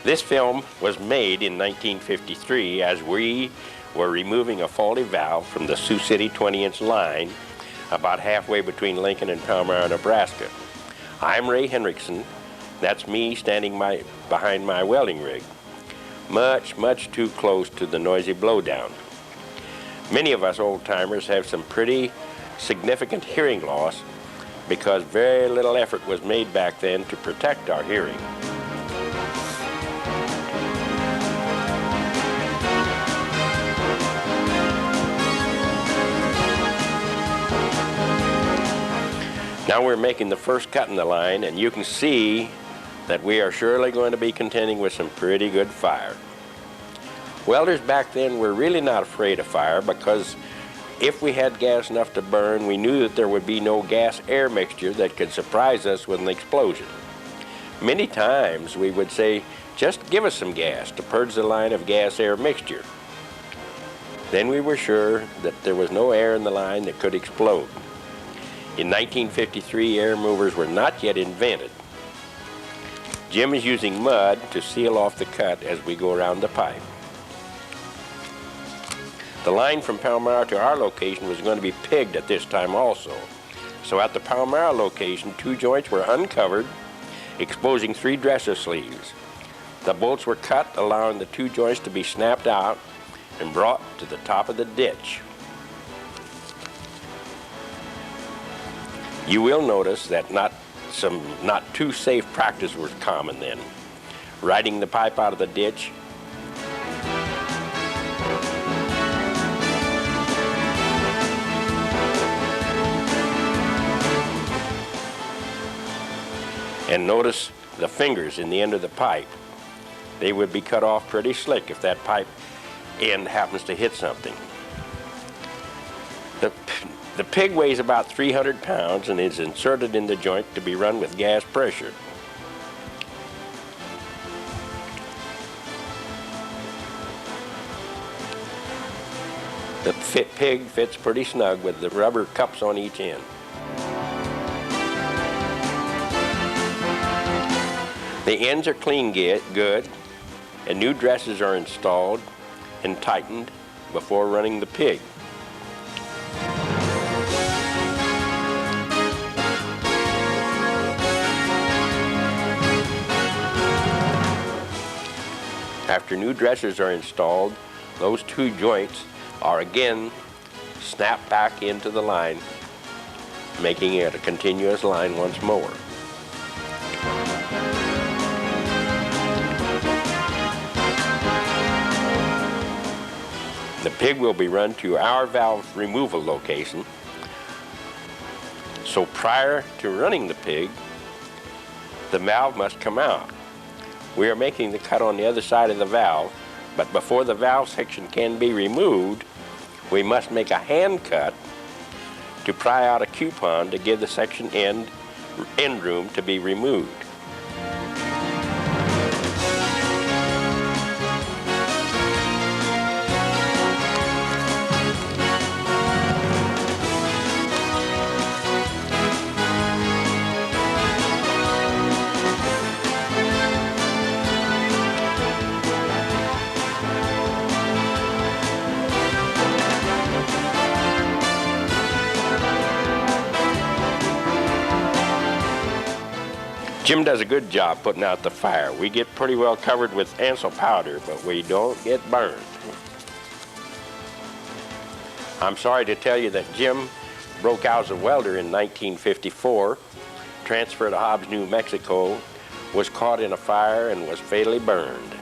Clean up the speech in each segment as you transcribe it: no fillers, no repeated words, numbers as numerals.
This film was made in 1953 as we were removing a faulty valve from the Sioux City 20-inch line about halfway between Lincoln and Palmyra, Nebraska. I'm Ray Henriksen. That's me standing behind my welding rig. Much too close to the noisy blowdown. Many of us old-timers have some pretty significant hearing loss because very little effort was made back then to protect our hearing. Now we're making the first cut in the line, and you can see that we are surely going to be contending with some pretty good fire. Welders back then were really not afraid of fire because if we had gas enough to burn, we knew that there would be no gas-air mixture that could surprise us with an explosion. Many times we would say, just give us some gas to purge the line of gas-air mixture. Then we were sure that there was no air in the line that could explode. In 1953, air movers were not yet invented. Jim is using mud to seal off the cut as we go around the pipe. The line from Palmyra to our location was going to be pigged at this time also. So at the Palmyra location, 2 joints were uncovered, exposing 3 dresser sleeves. The bolts were cut, allowing the 2 joints to be snapped out and brought to the top of the ditch. You will notice that not too safe practice was common then. Riding the pipe out of the ditch, and notice the fingers in the end of the pipe. They would be cut off pretty slick if that pipe end happens to hit something. The pig weighs about 300 pounds and is inserted in the joint to be run with gas pressure. The pig fits pretty snug with the rubber cups on each end. The ends are clean good, and new dresses are installed and tightened before running the pig. After new dressers are installed, those 2 joints are again snapped back into the line, making it a continuous line once more. The pig will be run to our valve removal location. So prior to running the pig, the valve must come out. We are making the cut on the other side of the valve, but before the valve section can be removed, we must make a hand cut to pry out a coupon to give the section end room to be removed. Jim does a good job putting out the fire. We get pretty well covered with Ansel powder, but we don't get burned. I'm sorry to tell you that Jim broke out as a welder in 1954, transferred to Hobbs, New Mexico, was caught in a fire and was fatally burned.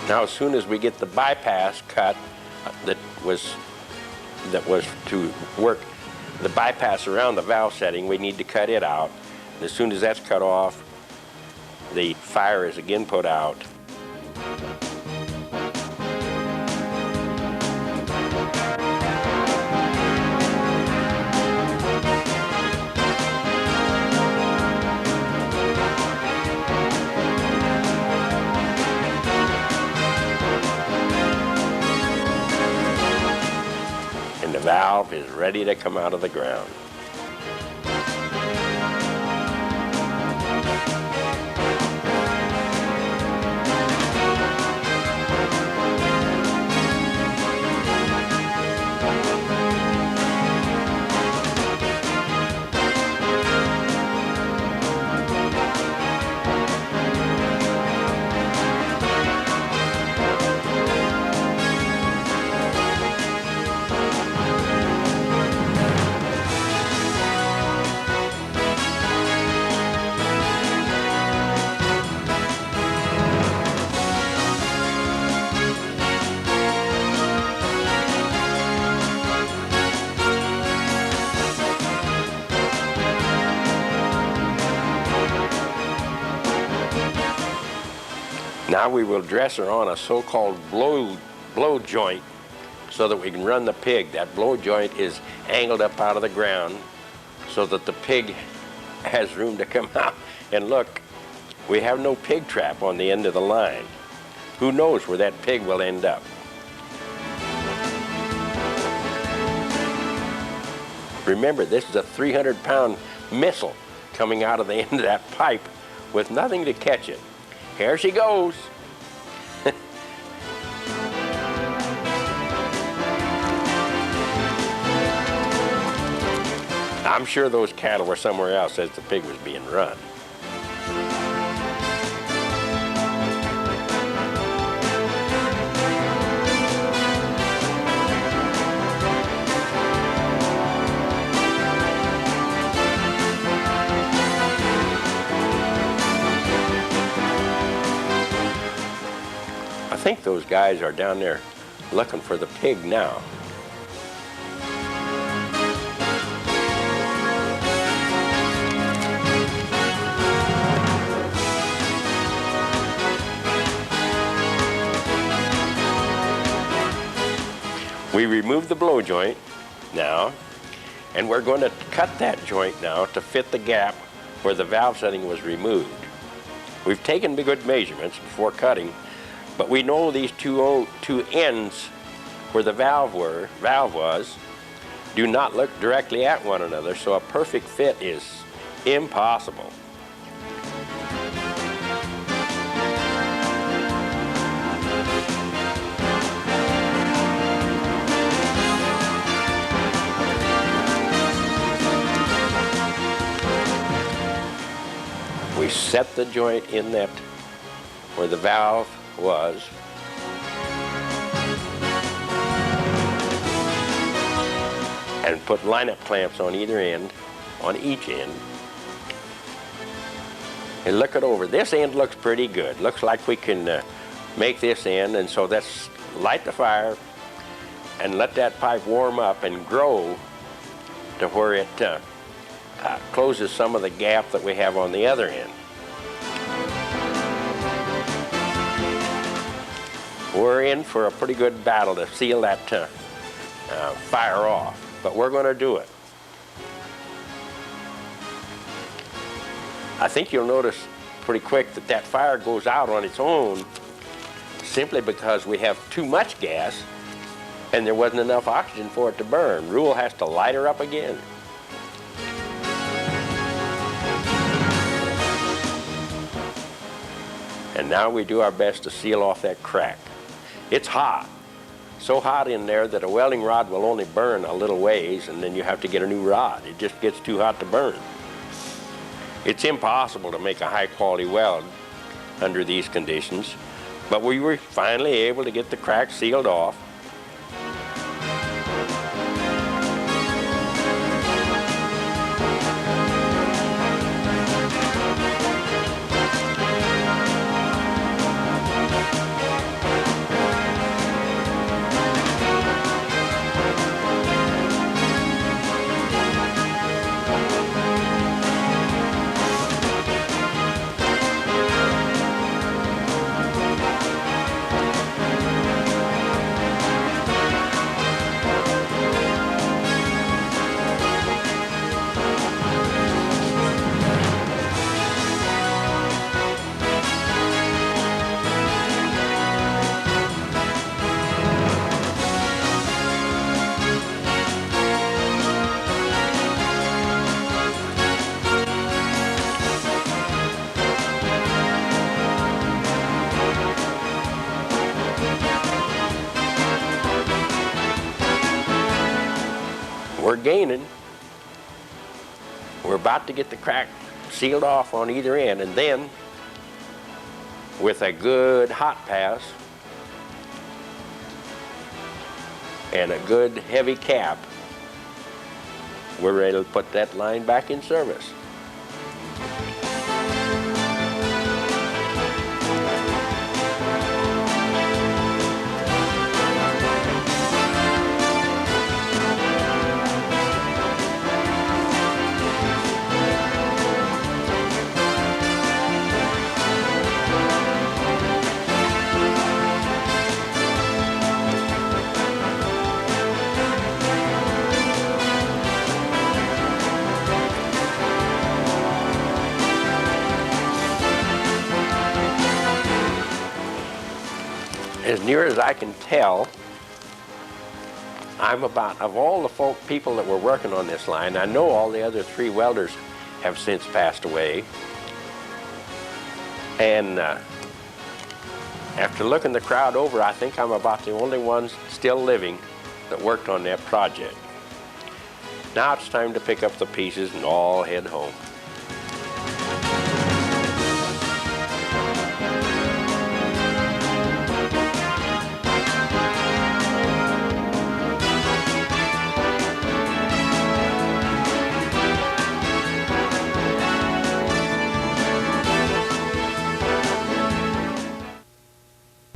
Now, as soon as we get the bypass cut that was to work the bypass around the valve setting, we need to cut it out. And as soon as that's cut off, the fire is again put out. And the valve is ready to come out of the ground. Now we will dress her on a so-called blow joint so that we can run the pig. That blow joint is angled up out of the ground so that the pig has room to come out. And look, we have no pig trap on the end of the line. Who knows where that pig will end up? Remember, this is a 300-pound missile coming out of the end of that pipe with nothing to catch it. Here she goes. I'm sure those cattle were somewhere else as the pig was being run. I think those guys are down there looking for the pig now. We remove the blow joint now, and we're going to cut that joint now to fit the gap where the valve setting was removed. We've taken the good measurements before cutting, but we know these two ends where the valve was do not look directly at one another, so a perfect fit is impossible. We set the joint in that where the valve was. And put line-up clamps on either end, on each end. And look it over. This end looks pretty good. Looks like we can make this end, and so let's light the fire and let that pipe warm up and grow to where it closes some of the gap that we have on the other end. We're in for a pretty good battle to seal that fire off, but we're going to do it. I think you'll notice pretty quick that that fire goes out on its own simply because we have too much gas and there wasn't enough oxygen for it to burn. Rule has to light her up again. And now we do our best to seal off that crack. It's hot, so hot in there that a welding rod will only burn a little ways, and then you have to get a new rod. It just gets too hot to burn. It's impossible to make a high-quality weld under these conditions, but we were finally able to get the crack sealed off. We're gaining. We're about to get the crack sealed off on either end, and then with a good hot pass and a good heavy cap, we're ready to put that line back in service. as near as I can tell, I'm about, of all the people that were working on this line, I know all the other 3 welders have since passed away. And after looking the crowd over, I think I'm about the only ones still living that worked on that project. Now it's time to pick up the pieces and all head home.